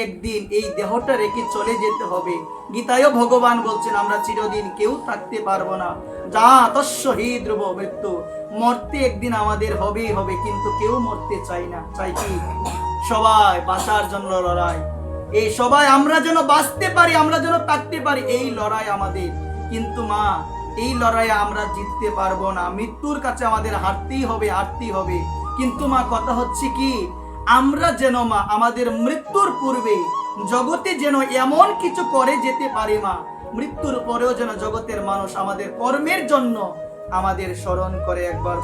একদিন এই দেহটা রেখে চলে যেতে হবে। গীতায়ও ভগবান বলছেন আমরা চিরদিন কেউ থাকতে পারবো না। যা তস্য হি ধ্রুব মৃত্যু, মরতে একদিন আমাদের হবেই হবে, কিন্তু কেউ মরতে চাই না। চাই কি? সবাই বাঁচার জন্য লড়াই। এই সবাই আমরা যেন বাঁচতে পারি, আমরা যেন থাকতে পারি, এই লড়াই আমাদের। কিন্তু মা, এই লড়াইয়ে আমরা জিততে পারবো না, মৃত্যুর কাছে আমাদের হারতেই হবে, হারতেই হবে। কিন্তু মা, কথা হচ্ছে কি, আমরা যেন মা আমাদের মৃত্যুর পূর্বে জগতে যেন এমন কিছু করে যেতে পারে মা, মৃত্যুর পরেও যেন জগতের মানুষ আমাদের কর্মের জন্য আমাদের স্মরণ করে একবার।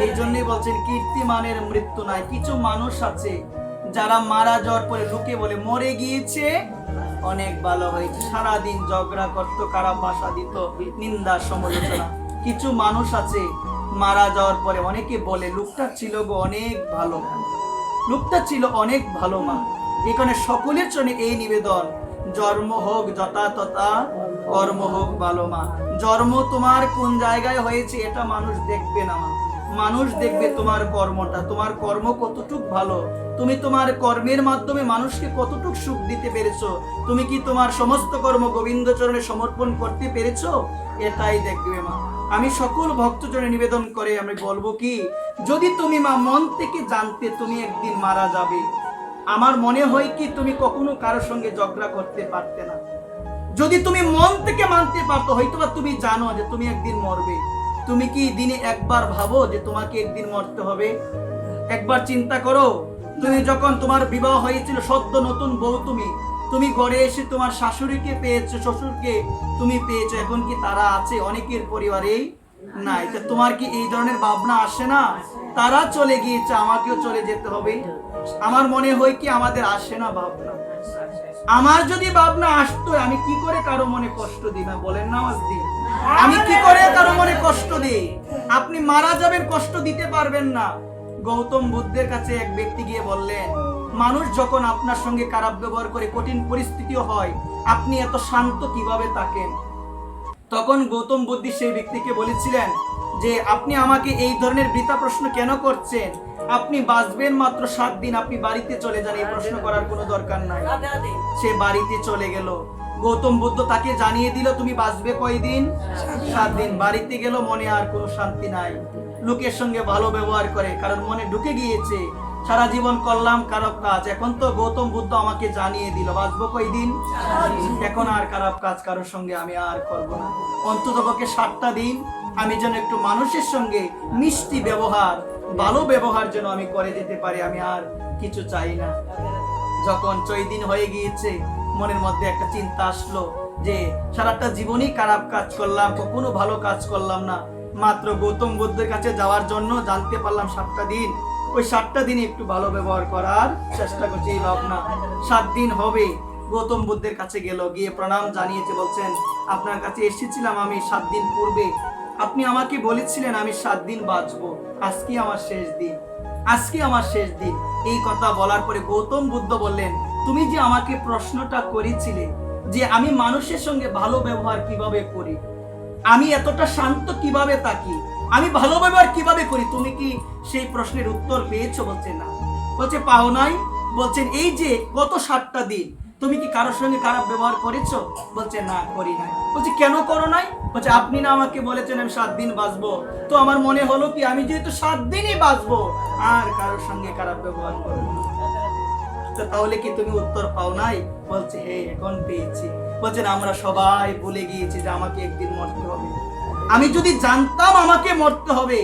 এই জন্যই বলছেন কীর্তিমানের মৃত্যু নাই। কিছু মানুষ আছে যারা মারা যাওয়ার পরে লোকে বলে মরে গিয়েছে, অনেক ভালো হয়েছে, সারাদিন ঝগড়া করতো, খারাপ ভাষা দিত, নিন্দা সমালোচনা। কিছু মানুষ আছে মারা যাওয়ার পরে অনেকে বলে লোকটা ছিল গো অনেক ভালো, লোকটা ছিল অনেক ভালো। মা, এখানে সকলের জন্য এই নিবেদন, জন্ম হোক যথা তথা, কর্ম হোক ভালো। মা, জন্ম তোমার কোন জায়গায় হয়েছে এটা মানুষ দেখবে না মা, মানুষ দেখবে তোমার কর্মটা, তোমার কর্ম কতটুক ভালো, তুমি তোমার কর্মের মাধ্যমে মানুষকে কতটুক সুখ দিতে পেরেছো, তুমি কি তোমার সমস্ত কর্ম গোবিন্দ চরণে সমর্পণ করতে পেরেছো, এটাই দেখবে মা। আমি সকল ভক্তজনে নিবেদন করে আমি বলবো কি, যদি তুমি মা মন থেকে জানতে তুমি একদিন মারা যাবে, আমার মনে হয় কি তুমি কখনো কারোর সঙ্গে ঝগড়া করতে পারতে না। যদি তুমি মন থেকে মানতে পারতো, হয়তো বা তুমি জানো যে তুমি একদিন মরবে, তুমি কি দিনে একবার ভাবো যে তোমাকে একদিন মরতে হবে? একবার চিন্তা করো, তুমি যখন তোমার বিবাহ হয়েছিল, সদ্য নতুন বউ, তুমি ঘরে এসে তোমার শাশুড়িকে পেয়েছো, শ্বশুরকে তুমি পেয়েছো, এখন কি তারা আছে? অনেকের পরিবারেই নাই। তা তোমার কি এই ধরনের ভাবনা আসে না? তারা চলে গিয়েছে, আমাকেও চলে যেতে হবে। আমার মনে হয় কি আমাদের আসে না ভাবনা? আমার যদি ভাবনা আসতো, আমি কি করে কারো মনে কষ্ট দিই? না বলেন না আজদি, আমি কি করে কারো মনে কষ্ট দিই? আপনি মারা যাবেন, কষ্ট দিতে পারবেন না। গৌতম বুদ্ধের কাছে এক ব্যক্তি গিয়ে বললেন, মানুষ যখন আপনার সঙ্গে খারাপ ব্যবহার করে, কঠিন পরিস্থিতিও হয়, আপনি এত শান্ত কিভাবে থাকেন? তখন গৌতম বুদ্ধ সেই ব্যক্তিকে বলেছিলেন যে আপনি আমাকে এই ধরনের বৃথা প্রশ্ন কেন করছেন? আপনি বাঁচবেন মাত্র 7 দিন, আপনি বাড়িতে চলে যান, এই প্রশ্ন করার কোনো দরকার নাই। সে বাড়িতে চলে গেল। গৌতম বুদ্ধ তাকে জানিয়ে দিল তুমি বাঁচবে কয়দিন? 7 দিন। বাড়িতে গেল, মনে আর কোনো শান্তি নাই, লোকের সঙ্গে ভালো ব্যবহার করে, কারণ মনে ঢুকে গিয়েছে সারা জীবন করলাম খারাপ কাজ, এখন তো গৌতম বুদ্ধ আমাকে জানিয়ে দিল বাঁচবো কয়দিন, এখন আর খারাপ কাজ কারোর সঙ্গে আমি আর করবো না। অন্ততপক্ষে 7টা দিন আমি যেন একটু মানুষের সঙ্গে মিষ্টি ব্যবহার, ভালো ব্যবহার যেন আমি করে যেতে পারি, আমি আর কিছু চাই না। যখন 6 দিন হয়ে গিয়েছে, মনের মধ্যে একটা চিন্তা আসলো যে সারাটা জীবনই খারাপ কাজ করলাম, কখনো ভালো কাজ করলাম না, মাত্র গৌতম বুদ্ধের কাছে যাওয়ার জন্য জানতে পারলাম 7টা দিন, ওই 7টা দিন একটু ভালো ব্যবহার করার চেষ্টা করছি। এই ভাবনা 7 দিন হবে। গৌতম বুদ্ধের কাছে গেল, গিয়ে প্রণাম জানিয়েছে, বলছেন আপনার কাছে এসেছিলাম আমি 7 দিন পূর্বে, আপনি আমাকে বলেছিলেন আমি 7 দিন বাঁচবো, আজকে আমার শেষ দিন, আজকে আমার শেষ দিন। এই কথা বলার পরে গৌতম বুদ্ধ বললেন, তুমি যে আমাকে প্রশ্নটা করেছিলে যে আমি মানুষের সঙ্গে ভালো ব্যবহার কিভাবে করি, আমি এতটা শান্ত কিভাবে থাকি, আমি ভালো ব্যবহার কিভাবে করি, তুমি কি সেই প্রশ্নের উত্তর পেয়েছো? বলছে না। বলছে পাও নাই? বলছেন এই যে গত 7টা দিন তুমি কি কারোর সঙ্গে খারাপ ব্যবহার করেছো? বলছে না, করি নাই। বলছে কেন করো নাই? বলছে আপনি না আমাকে বলেছেন আমি 7 দিন বাঁচবো, তো আমার মনে হলো কি আমি যেহেতু 7 দিনই বাঁচবো, আর কারোর সঙ্গে খারাপ ব্যবহার করবো না। তাহলে কি তুমি উত্তর পাও নাই? বলছে হ্যাঁ, এখন পেয়েছি। বলছেন আমরা সবাই ভুলে গিয়েছি যে আমাকে একদিন মরতে হবে। আমি যদি জানতাম আমাকে মরতে হবে,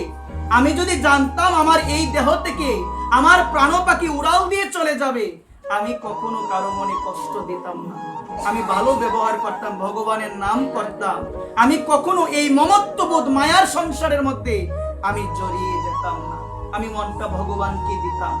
আমি যদি জানতাম আমার এই দেহ থেকে আমার প্রাণ পাখি উড়াল দিয়ে চলে যাবে, আমি কখনো কারো মনে কষ্ট দিতাম না, আমি ভালো ব্যবহার করতাম, ভগবানের নাম করতাম, আমি কখনো এই মমত্ববোধ মায়ার সংসারের মধ্যে আমি জড়িয়ে যেতাম না, আমি মনটা ভগবানকে দিতাম।